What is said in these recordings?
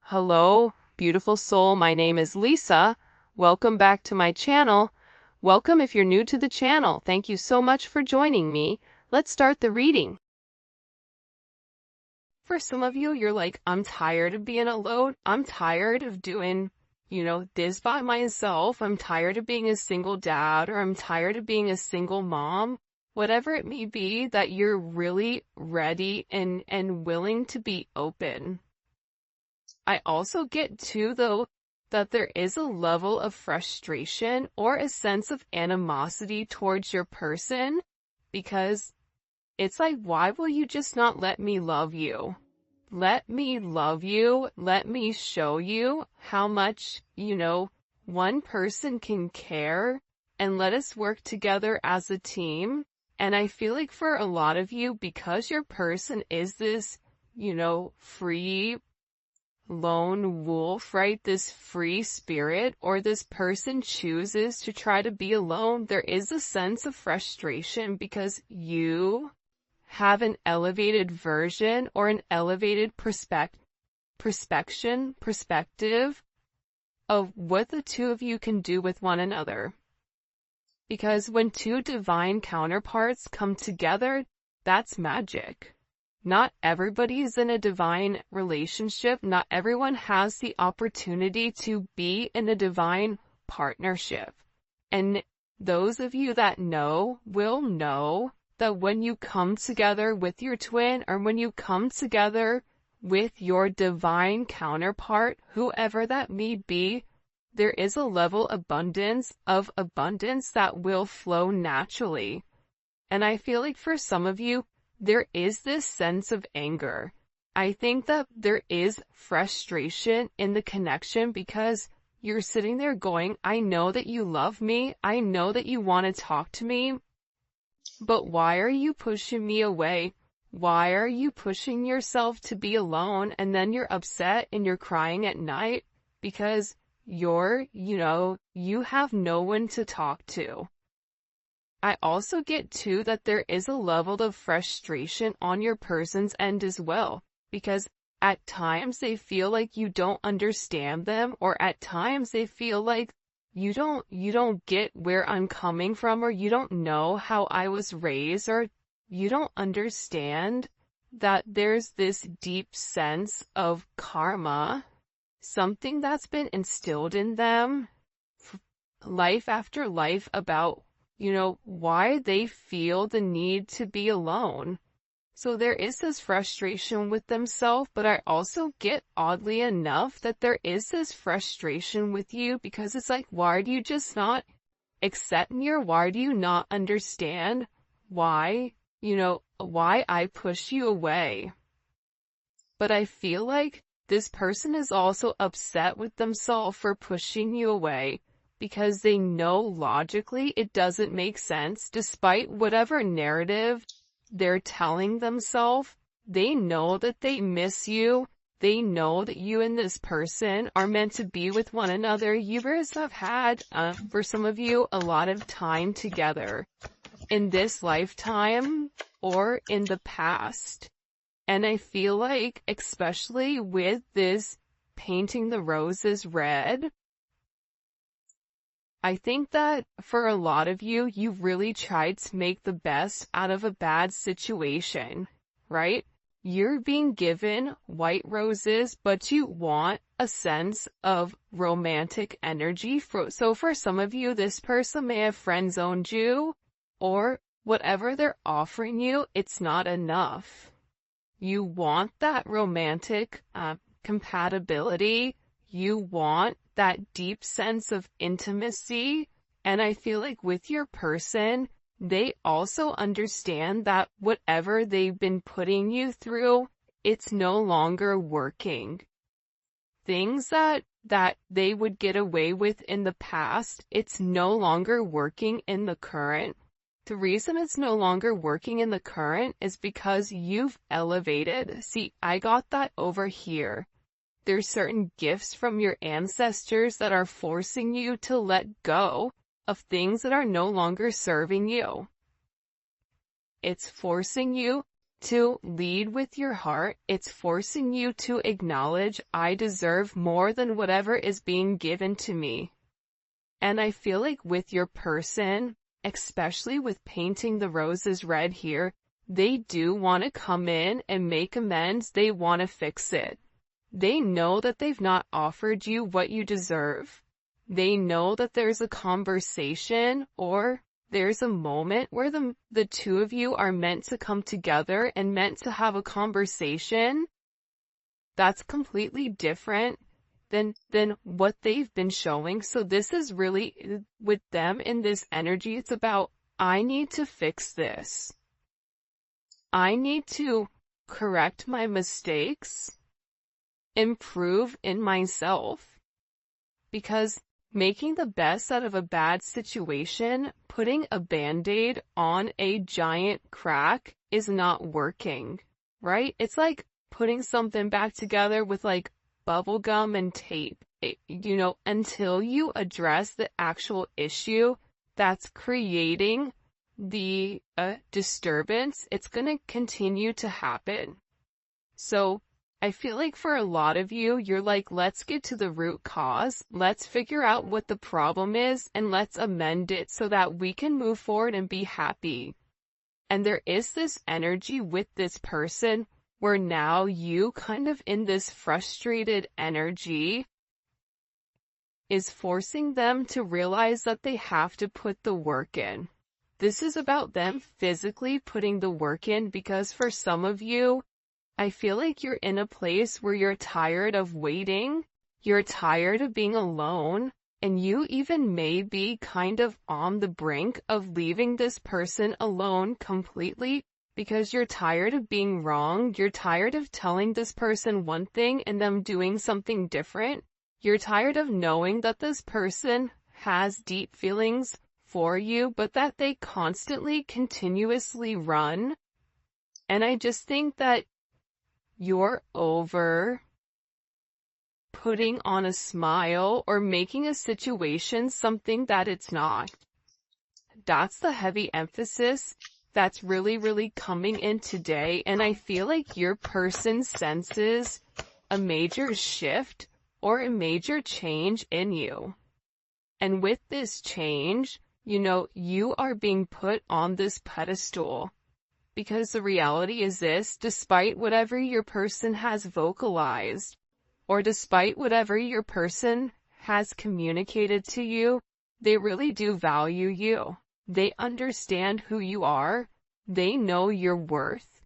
Hello, beautiful soul. My name is Lisa. Welcome back to my channel. Welcome if you're new to the channel. Thank you so much for joining me. Let's start the reading. For some of you, you're like, I'm tired of being alone. I'm tired of doing, this by myself. I'm tired of being a single dad, or I'm tired of being a single mom. Whatever it may be, that you're really ready and willing to be open. I also get too, though, that there is a level of frustration or a sense of animosity towards your person, because it's like, why will you just not let me love you? Let me love you. Let me show you how much, one person can care, and let us work together as a team. And I feel like for a lot of you, because your person is this, free lone wolf, right? This free spirit, or this person chooses to try to be alone, there is a sense of frustration because you have an elevated version or an elevated perspective of what the two of you can do with one another. Because when two divine counterparts come together, that's magic. Not everybody is in a divine relationship. Not everyone has the opportunity to be in a divine partnership. And those of you that know will know that when you come together with your twin, or when you come together with your divine counterpart, whoever that may be, there is a level of abundance that will flow naturally. And I feel like for some of you, there is this sense of anger. I think that there is frustration in the connection because you're sitting there going, I know that you love me. I know that you want to talk to me. But why are you pushing me away? Why are you pushing yourself to be alone? And then you're upset and you're crying at night because you have no one to talk to. I also get too that there is a level of frustration on your person's end as well, because at times they feel like you don't understand them, or at times they feel like you don't get where I'm coming from, or you don't know how I was raised, or you don't understand that there's this deep sense of karma, something that's been instilled in them life after life about why they feel the need to be alone. So there is this frustration with themselves, but I also get, oddly enough, that there is this frustration with you because it's like, why do you just not accept me, or why do you not understand why I push you away? But I feel like this person is also upset with themselves for pushing you away, because they know logically it doesn't make sense. Despite whatever narrative they're telling themselves, they know that they miss you. They know that you and this person are meant to be with one another. You guys have had, for some of you, a lot of time together in this lifetime or in the past. And I feel like, especially with this painting the roses red, I think that for a lot of you, you really tried to make the best out of a bad situation, right? You're being given white roses, but you want a sense of romantic energy. So for some of you, this person may have friend-zoned you, or whatever they're offering you, it's not enough. You want that romantic compatibility. You want that deep sense of intimacy. And I feel like with your person, they also understand that whatever they've been putting you through, it's no longer working. Things that they would get away with in the past, it's no longer working in the current. The reason it's no longer working in the current is because you've elevated. See, I got that over here. There's certain gifts from your ancestors that are forcing you to let go of things that are no longer serving you. It's forcing you to lead with your heart. It's forcing you to acknowledge, I deserve more than whatever is being given to me. And I feel like with your person, especially with painting the roses red here, they do want to come in and make amends. They want to fix it. They know that they've not offered you what you deserve. They know that there's a conversation or there's a moment where the two of you are meant to come together and meant to have a conversation that's completely different than what they've been showing. So this is really, with them in this energy, it's about, I need to fix this. I need to correct my mistakes, improve in myself, because making the best out of a bad situation, putting a band-aid on a giant crack is not working, right? It's like putting something back together with like bubble gum and tape. Until you address the actual issue that's creating the disturbance, it's going to continue to happen. So I feel like for a lot of you, you're like, let's get to the root cause. Let's figure out what the problem is and let's amend it so that we can move forward and be happy. And there is this energy with this person where now you kind of in this frustrated energy is forcing them to realize that they have to put the work in. This is about them physically putting the work in, because for some of you, I feel like you're in a place where you're tired of waiting, you're tired of being alone, and you even may be kind of on the brink of leaving this person alone completely because you're tired of being wrong, you're tired of telling this person one thing and them doing something different, you're tired of knowing that this person has deep feelings for you, but that they constantly, continuously run. And I just think that you're over putting on a smile or making a situation something that it's not. That's the heavy emphasis that's really, really coming in today. And I feel like your person senses a major shift or a major change in you. And with this change, you are being put on this pedestal. Because the reality is this, despite whatever your person has vocalized, or despite whatever your person has communicated to you, they really do value you. They understand who you are. They know your worth.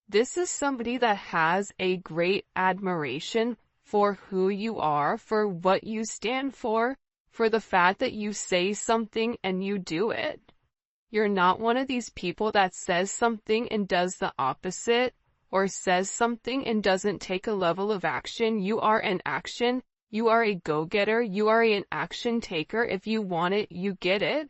This is somebody that has a great admiration for who you are, for what you stand for the fact that you say something and you do it. You're not one of these people that says something and does the opposite, or says something and doesn't take a level of action. You are an action. You are a go-getter. You are an action taker. If you want it, you get it.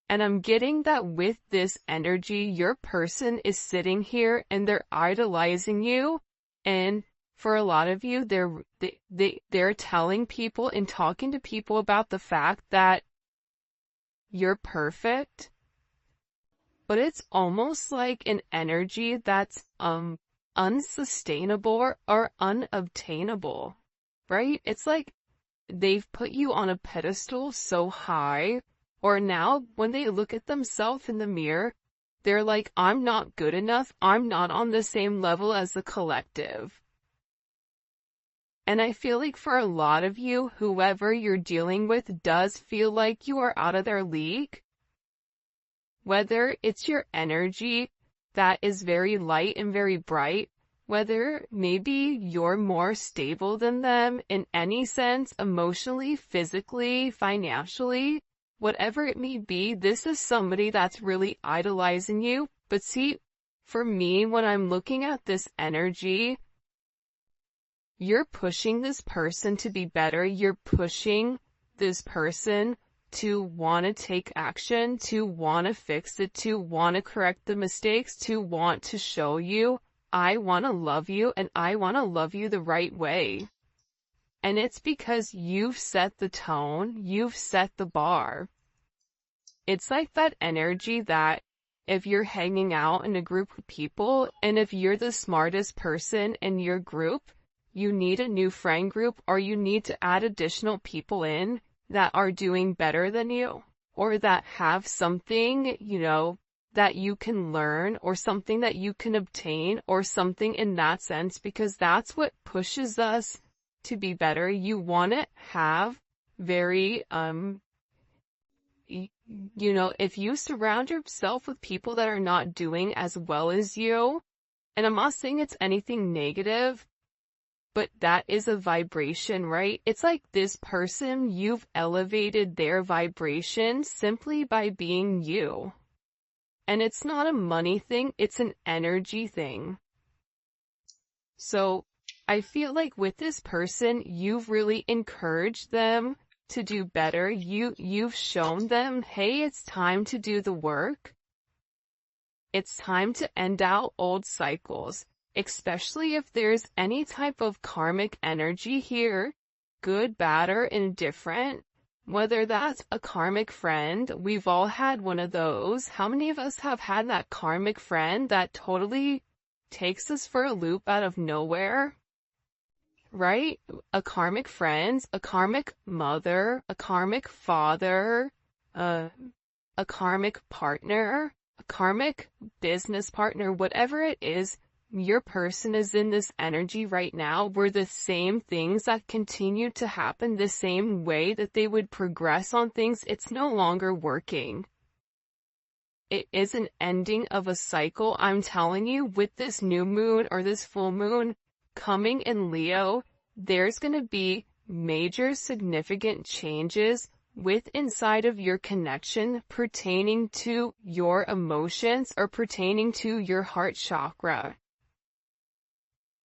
And I'm getting that with this energy, your person is sitting here and they're idolizing you. And for a lot of you, they're telling people and talking to people about the fact that you're perfect, but it's almost like an energy that's unsustainable or unobtainable, right? It's like they've put you on a pedestal so high, or now when they look at themselves in the mirror, they're like, I'm not good enough, I'm not on the same level as the collective. And I feel like for a lot of you, whoever you're dealing with does feel like you are out of their league. Whether it's your energy that is very light and very bright, whether maybe you're more stable than them in any sense, emotionally, physically, financially, whatever it may be, this is somebody that's really idolizing you. But see, for me, when I'm looking at this energy, you're pushing this person to be better. You're pushing this person to want to take action, to want to fix it, to want to correct the mistakes, to want to show you, I want to love you and I want to love you the right way. And it's because you've set the tone, you've set the bar. It's like that energy that if you're hanging out in a group of people, and if you're the smartest person in your group, you need a new friend group, or you need to add additional people in that are doing better than you, or that have something, that you can learn, or something that you can obtain, or something in that sense, because that's what pushes us to be better. You want to have very, if you surround yourself with people that are not doing as well as you, and I'm not saying it's anything negative, but that is a vibration, right? It's like this person, you've elevated their vibration simply by being you. And it's not a money thing, it's an energy thing. So I feel like with this person, you've really encouraged them to do better. You've shown them, hey, it's time to do the work. It's time to end out old cycles, especially if there's any type of karmic energy here, good, bad, or indifferent. Whether that's a karmic friend, we've all had one of those. How many of us have had that karmic friend that totally takes us for a loop out of nowhere? Right? A karmic friend, a karmic mother, a karmic father, a karmic partner, a karmic business partner, whatever it is, your person is in this energy right now where the same things that continue to happen, the same way that they would progress on things, it's no longer working. It is an ending of a cycle. I'm telling you, with this new moon or this full moon coming in Leo, there's going to be major significant changes with inside of your connection pertaining to your emotions or pertaining to your heart chakra.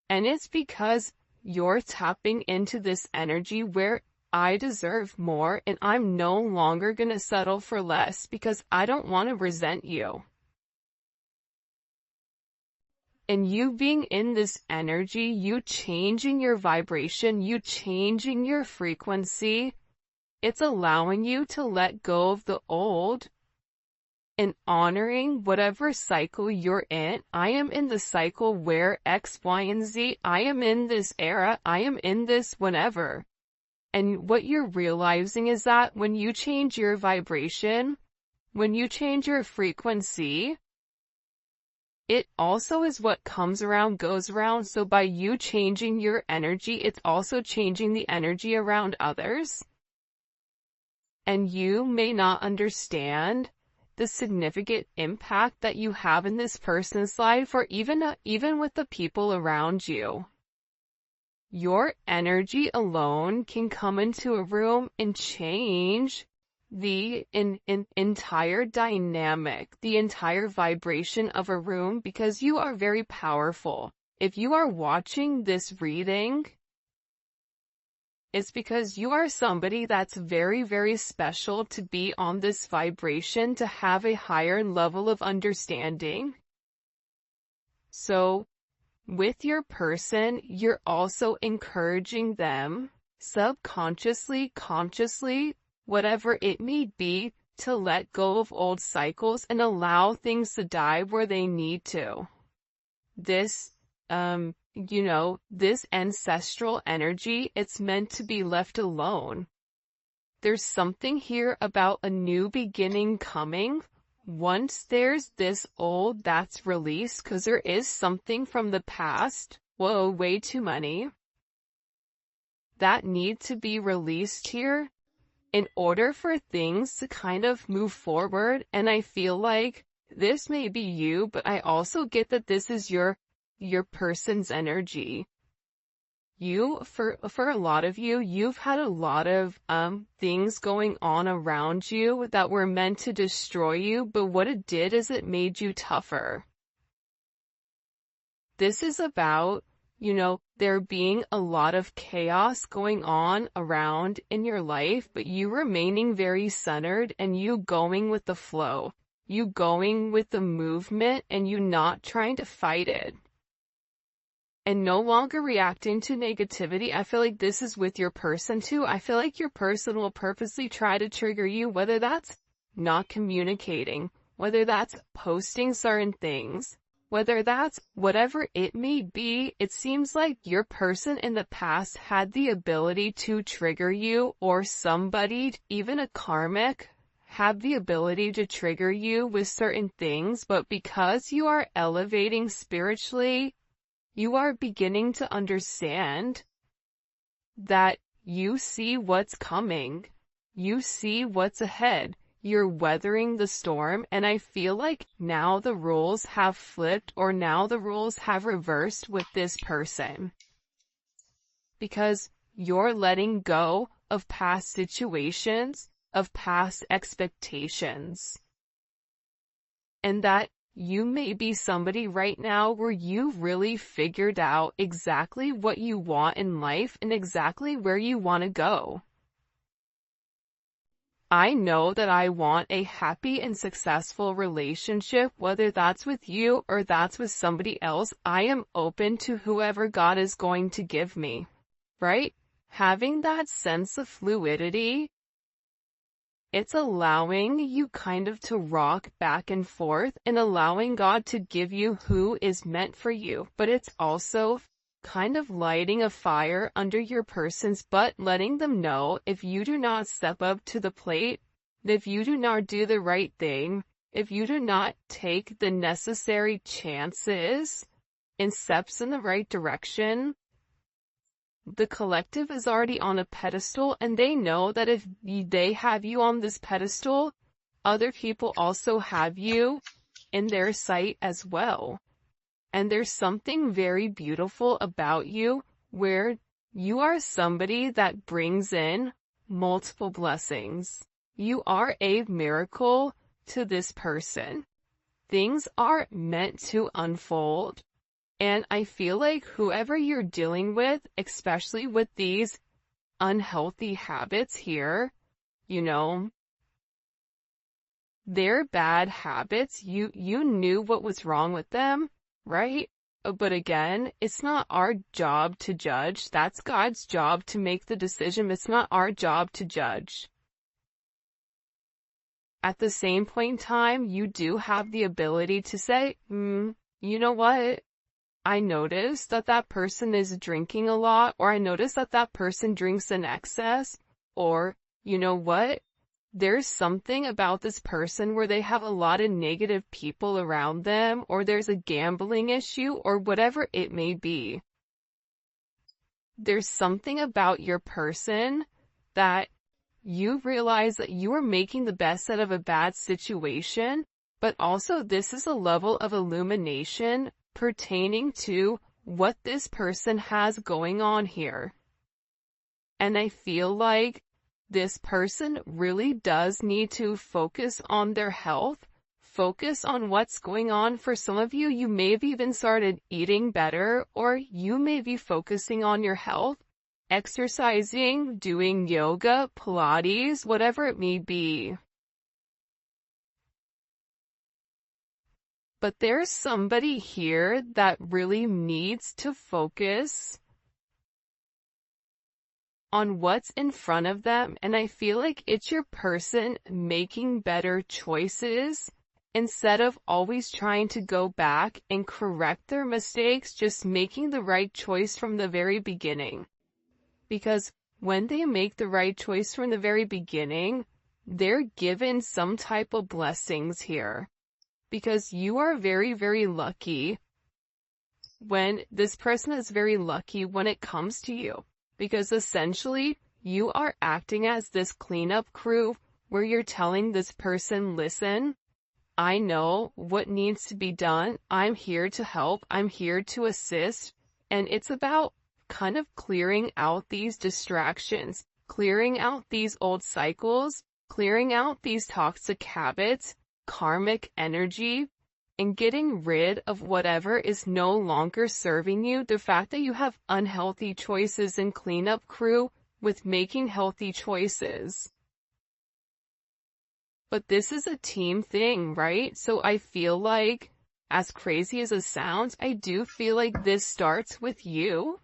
And it's because you're tapping into this energy where I deserve more and I'm no longer going to settle for less because I don't want to resent you. And you being in this energy, you changing your vibration, you changing your frequency, it's allowing you to let go of the old and honoring whatever cycle you're in. I am in the cycle where X, Y, and Z, I am in this era, I am in this whenever. And what you're realizing is that when you change your vibration, when you change your frequency, it also is what comes around goes around. So by you changing your energy, it's also changing the energy around others. And you may not understand the significant impact that you have in this person's life, or even with the people around you. Your energy alone can come into a room and change the entire dynamic, the entire vibration of a room, because you are very powerful. If you are watching this reading, it's because you are somebody that's very, very special to be on this vibration, to have a higher level of understanding. So, with your person, you're also encouraging them, subconsciously, consciously, whatever it may be, to let go of old cycles and allow things to die where they need to. This, this ancestral energy, it's meant to be left alone. There's something here about a new beginning coming. Once there's this old that's released, because there is something from the past, whoa, way too many, that need to be released here in order for things to kind of move forward. And I feel like this may be you, but I also get that this is your person's energy. For a lot of you, you've had a lot of things going on around you that were meant to destroy you, but what it did is it made you tougher. This is about, there being a lot of chaos going on around in your life, but you remaining very centered and you going with the flow, you going with the movement, and you not trying to fight it. And no longer reacting to negativity. I feel like this is with your person too. I feel like your person will purposely try to trigger you, whether that's not communicating, whether that's posting certain things, whether that's whatever it may be. It seems like your person in the past had the ability to trigger you, or somebody, even a karmic, have the ability to trigger you with certain things, but because you are elevating spiritually, you are beginning to understand that you see what's coming. You see what's ahead. You're weathering the storm, and I feel like now the roles have flipped, or now the roles have reversed with this person. Because you're letting go of past situations, of past expectations. And that you may be somebody right now where you really figured out exactly what you want in life and exactly where you want to go. I know that I want a happy and successful relationship, whether that's with you or that's with somebody else. I am open to whoever God is going to give me, right? Having that sense of fluidity, it's allowing you kind of to rock back and forth and allowing God to give you who is meant for you. But it's also kind of lighting a fire under your person's butt, letting them know if you do not step up to the plate, if you do not do the right thing, if you do not take the necessary chances and steps in the right direction, the collective is already on a pedestal, and they know that if they have you on this pedestal, other people also have you in their sight as well. And there's something very beautiful about you, where you are somebody that brings in multiple blessings. You are a miracle to this person. Things are meant to unfold. And I feel like whoever you're dealing with, especially with these unhealthy habits here, you know, they're bad habits. You knew what was wrong with them, right? But again, it's not our job to judge. That's God's job to make the decision. It's not our job to judge. At the same point in time, you do have the ability to say, you know what? I noticed that that person is drinking a lot, or I noticed that that person drinks in excess, or, you know what? There's something about this person where they have a lot of negative people around them, or there's a gambling issue, or whatever it may be. There's something about your person that you realize that you are making the best out of a bad situation, but also this is a level of illumination pertaining to what this person has going on here. And I feel like this person really does need to focus on their health, focus on what's going on. For some of you, you may have even started eating better, or you may be focusing on your health, exercising, doing yoga, Pilates, whatever it may be. But there's somebody here that really needs to focus on what's in front of them, and I feel like it's your person making better choices instead of always trying to go back and correct their mistakes, just making the right choice from the very beginning. Because when they make the right choice from the very beginning, they're given some type of blessings here. Because you are very, very lucky when this person is very lucky when it comes to you. Because essentially, you are acting as this cleanup crew where you're telling this person, listen, I know what needs to be done. I'm here to help. I'm here to assist. And it's about kind of clearing out these distractions, clearing out these old cycles, clearing out these toxic habits, karmic energy, and getting rid of whatever is no longer serving you. The fact that you have unhealthy choices and cleanup crew with making healthy choices. But this is a team thing, right? So I feel like, as crazy as it sounds, I do feel like this starts with you.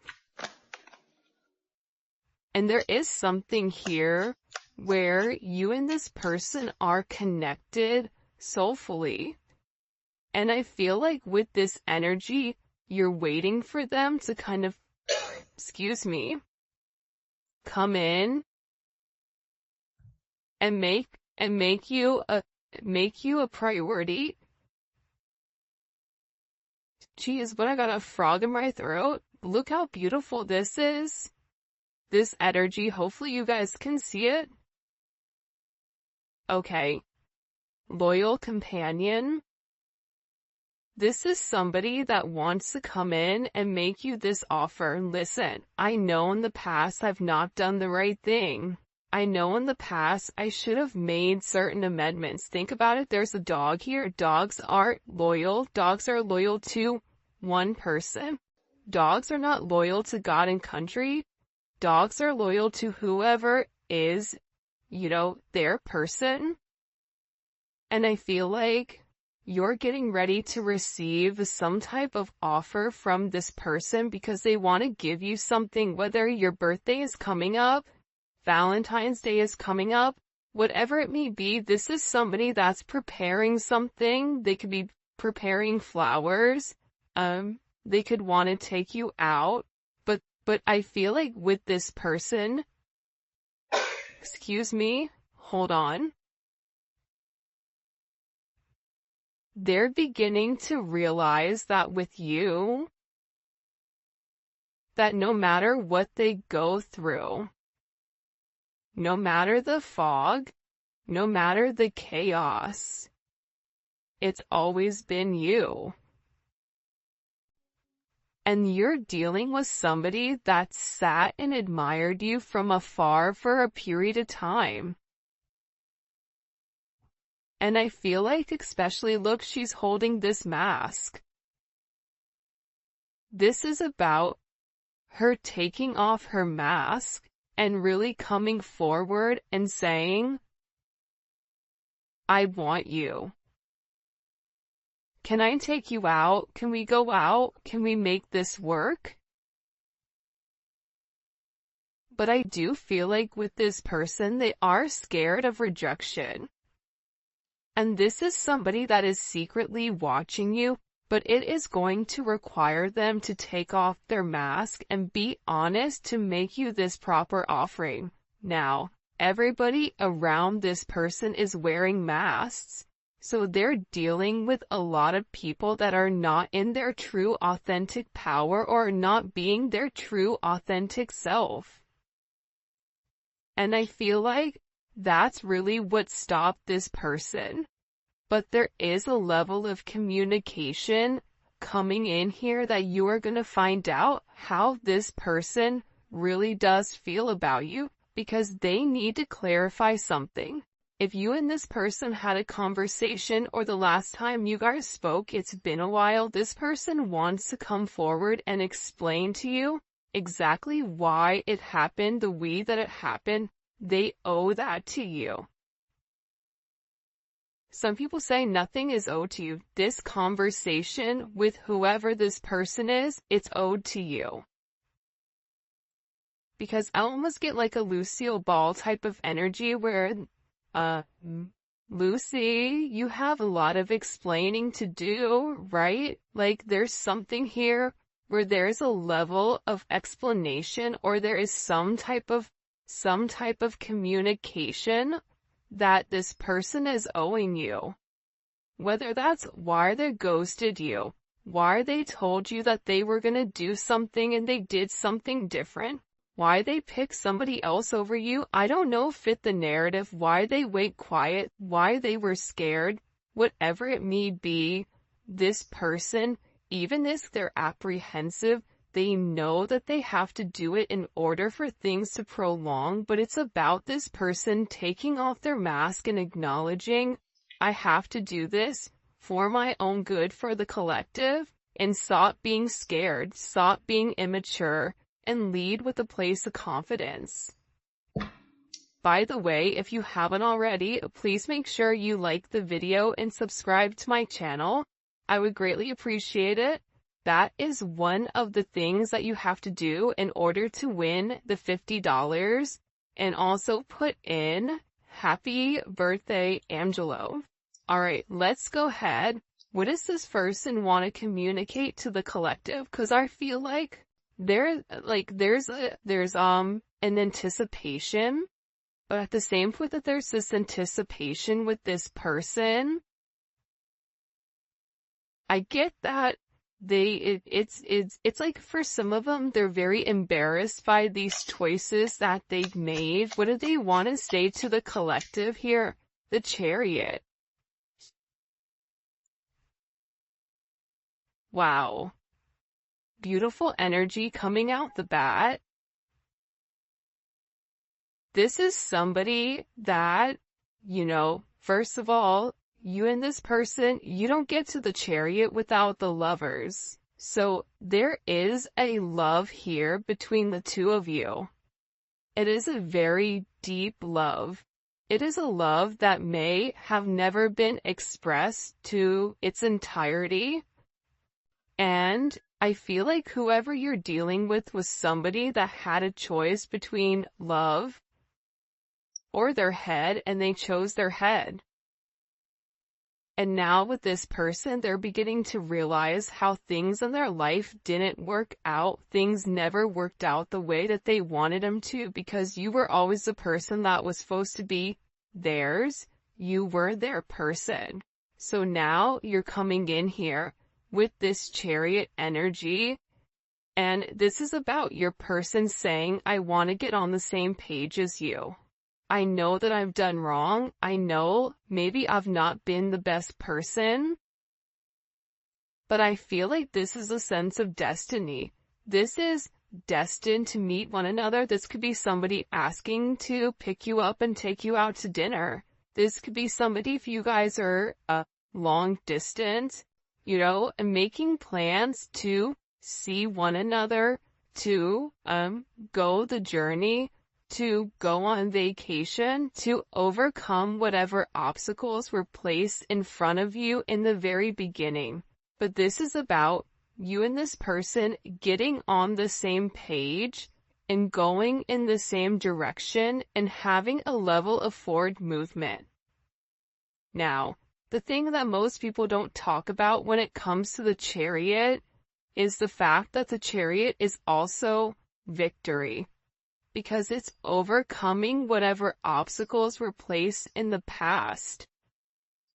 And there is something here where you and this person are connected soulfully. And I feel like with this energy, you're waiting for them to kind of, come in and make you a priority. Geez, but I got a frog in my throat. Look how beautiful this is. This energy, hopefully you guys can see it. Okay. Loyal companion. This is somebody that wants to come in and make you this offer. Listen, I know in the past I've not done the right thing. I know in the past I should have made certain amendments. Think about it. There's a dog here. Dogs aren't loyal. Dogs are loyal to one person. Dogs are not loyal to God and country. Dogs are loyal to whoever is, their person. And I feel like you're getting ready to receive some type of offer from this person because they want to give you something, whether your birthday is coming up, Valentine's Day is coming up, whatever it may be. This is somebody that's preparing something. They could be preparing flowers. They could want to take you out. But I feel like with this person, hold on. They're beginning to realize that with you, that no matter what they go through, no matter the fog, no matter the chaos, it's always been you. And you're dealing with somebody that sat and admired you from afar for a period of time. And I feel like, especially, look, she's holding this mask. This is about her taking off her mask and really coming forward and saying, I want you. Can I take you out? Can we go out? Can we make this work? But I do feel like with this person, they are scared of rejection. And this is somebody that is secretly watching you, but it is going to require them to take off their mask and be honest to make you this proper offering. Now, everybody around this person is wearing masks. So they're dealing with a lot of people that are not in their true authentic power or not being their true authentic self. And I feel like that's really what stopped this person. But there is a level of communication coming in here that you are going to find out how this person really does feel about you, because they need to clarify something. If you and this person had a conversation or the last time you guys spoke, it's been a while, this person wants to come forward and explain to you exactly why it happened the way that it happened. They owe that to you. Some people say nothing is owed to you. This conversation with whoever this person is, it's owed to you. Because I almost get like a Lucille Ball type of energy where Lucy, you have a lot of explaining to do, right? Like there's something here where there's a level of explanation, or there is some type of communication that this person is owing you. Whether that's why they ghosted you, why they told you that they were gonna do something and they did something different, why they picked somebody else over you, I don't know, fit the narrative, why they went quiet, why they were scared, whatever it may be, this person, even if they're apprehensive, they know that they have to do it in order for things to prolong, but it's about this person taking off their mask and acknowledging, I have to do this for my own good, for the collective, and stop being scared, stop being immature, and lead with a place of confidence. By the way, if you haven't already, please make sure you like the video and subscribe to my channel. I would greatly appreciate it. That is one of the things that you have to do in order to win the $50, and also put in happy birthday, Angelo. All right, let's go ahead. What does this person want to communicate to the collective? Because I feel like there's an anticipation, but at the same point that there's this anticipation with this person, I get that it's like for some of them, they're very embarrassed by these choices that they've made. What do they want to say to the collective here? The Chariot. Wow. Beautiful energy coming out the bat. This is somebody that, first of all, you and this person, you don't get to the Chariot without the Lovers. So there is a love here between the two of you. It is a very deep love. It is a love that may have never been expressed to its entirety. And I feel like whoever you're dealing with was somebody that had a choice between love or their head, and they chose their head. And now with this person, they're beginning to realize how things in their life didn't work out. Things never worked out the way that they wanted them to, because you were always the person that was supposed to be theirs. You were their person. So now you're coming in here with this Chariot energy, and this is about your person saying, I want to get on the same page as you. I know that I've done wrong. I know maybe I've not been the best person, but I feel like this is a sense of destiny. This is destined to meet one another. This could be somebody asking to pick you up and take you out to dinner. This could be somebody, if you guys are long distance, and making plans to see one another, to go the journey, to go on vacation, to overcome whatever obstacles were placed in front of you in the very beginning. But this is about you and this person getting on the same page and going in the same direction and having a level of forward movement. Now, the thing that most people don't talk about when it comes to the Chariot is the fact that the Chariot is also victory, because it's overcoming whatever obstacles were placed in the past.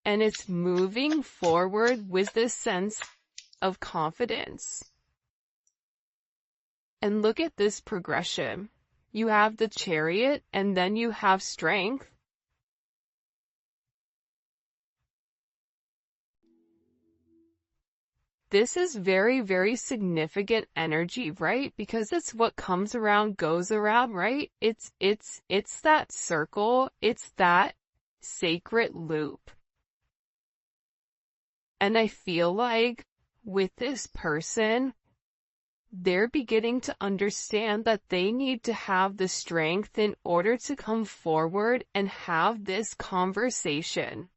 And it's moving forward with this sense of confidence. And look at this progression. You have the Chariot, and then you have strength. This is very, very significant energy, right? Because it's what comes around goes around, right? It's that circle. It's that sacred loop. And I feel like with this person, they're beginning to understand that they need to have the strength in order to come forward and have this conversation.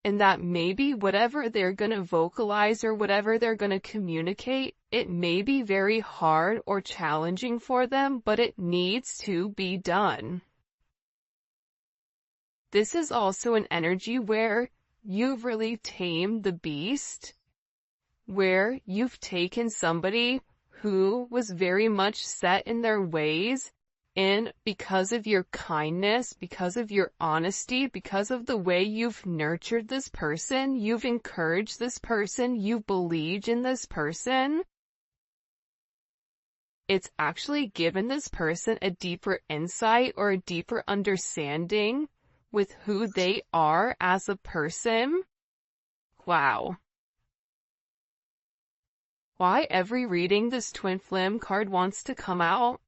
And that maybe whatever they're going to vocalize or whatever they're going to communicate, it may be very hard or challenging for them, but it needs to be done. This is also an energy where you've really tamed the beast, where you've taken somebody who was very much set in their ways, and because of your kindness, because of your honesty, because of the way you've nurtured this person, you've encouraged this person, you believed in this person, it's actually given this person a deeper insight or a deeper understanding with who they are as a person. Wow. Why every reading this twin flame card wants to come out?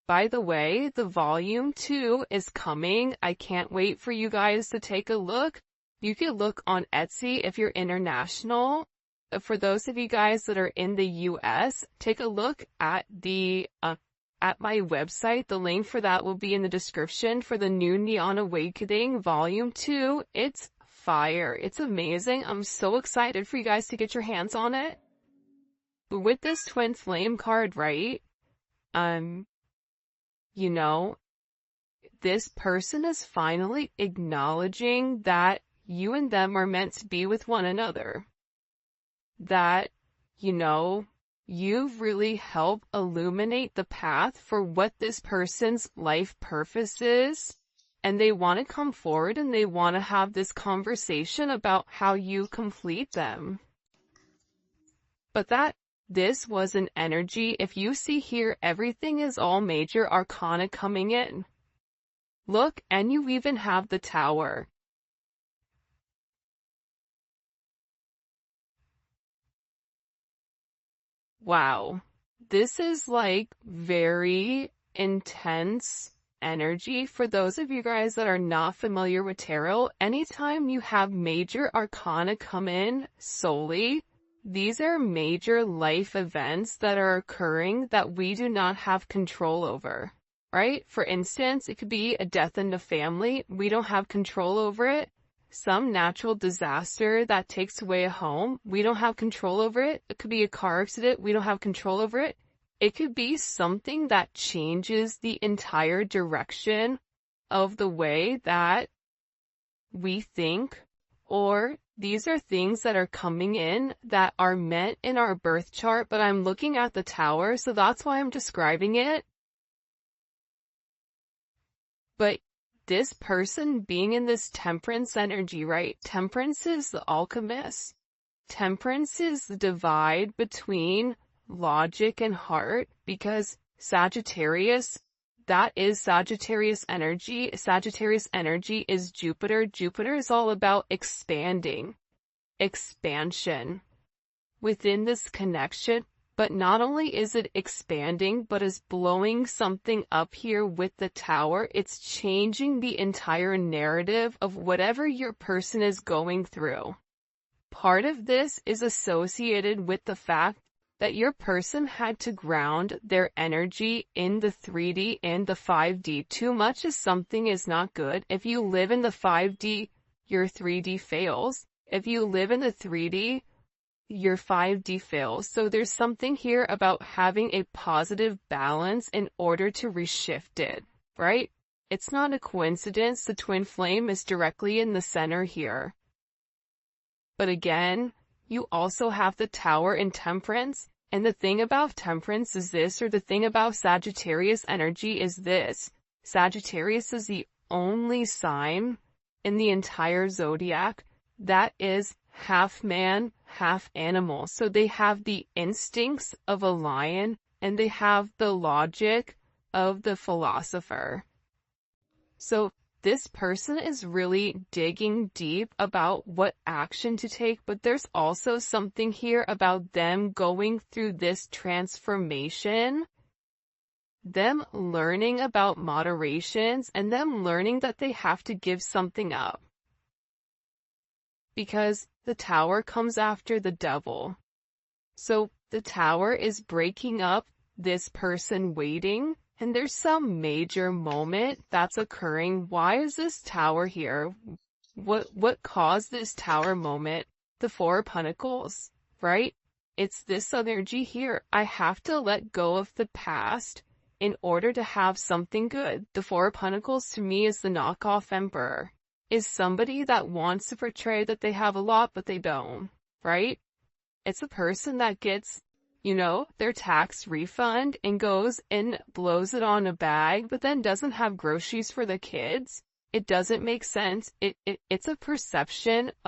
By the way, the volume 2 is coming. I can't wait for you guys to take a look. You can look on Etsy if you're international. For those of you guys that are in the US, take a look at at my website. The link for that will be in the description for the new Neon Awakening Volume 2. It's fire. It's amazing. I'm so excited for you guys to get your hands on it. But with this twin flame card, right? this person is finally acknowledging that you and them are meant to be with one another. That, you've really helped illuminate the path for what this person's life purpose is. And they want to come forward and they want to have this conversation about how you complete them. But this was an energy. If you see here, everything is all major arcana coming in. Look, and you even have the Tower. Wow. This is like very intense energy. For those of you guys that are not familiar with tarot, anytime you have major arcana come in solely, these are major life events that are occurring that we do not have control over, right? For instance, it could be a death in the family. We don't have control over it. Some natural disaster that takes away a home. We don't have control over it. It could be a car accident. We don't have control over it. It could be something that changes the entire direction of the way that we think, or these are things that are coming in that are meant in our birth chart, but I'm looking at the Tower, so that's why I'm describing it. But this person being in this Temperance energy, right? Temperance is the alchemist. Temperance is the divide between logic and heart, because Sagittarius, that is Sagittarius energy. Sagittarius energy is Jupiter. Jupiter is all about expanding, expansion within this connection. But not only is it expanding, but is blowing something up here with the Tower. It's changing the entire narrative of whatever your person is going through. Part of this is associated with the fact that your person had to ground their energy in the 3D and the 5D. Too much of something is not good. If you live in the 5D, your 3D fails. If you live in the 3D, your 5D fails. So there's something here about having a positive balance in order to reshift it, right? It's not a coincidence the twin flame is directly in the center here. But again, you also have the Tower in Temperance, and the thing about Temperance is this, or the thing about Sagittarius energy is this. Sagittarius is the only sign in the entire zodiac that is half man, half animal. So they have the instincts of a lion, and they have the logic of the philosopher. So this person is really digging deep about what action to take, but there's also something here about them going through this transformation, them learning about moderations, and them learning that they have to give something up. Because the Tower comes after the Devil. So the Tower is breaking up this person waiting, and there's some major moment that's occurring. Why is this Tower here? What caused this Tower moment? The Four of Pentacles, right? It's this energy here. I have to let go of the past in order to have something good. The Four of Pentacles to me is the knockoff Emperor. Is somebody that wants to portray that they have a lot, but they don't, right? It's a person that gets, their tax refund and goes and blows it on a bag, but then doesn't have groceries for the kids. It doesn't make sense. It's a perception of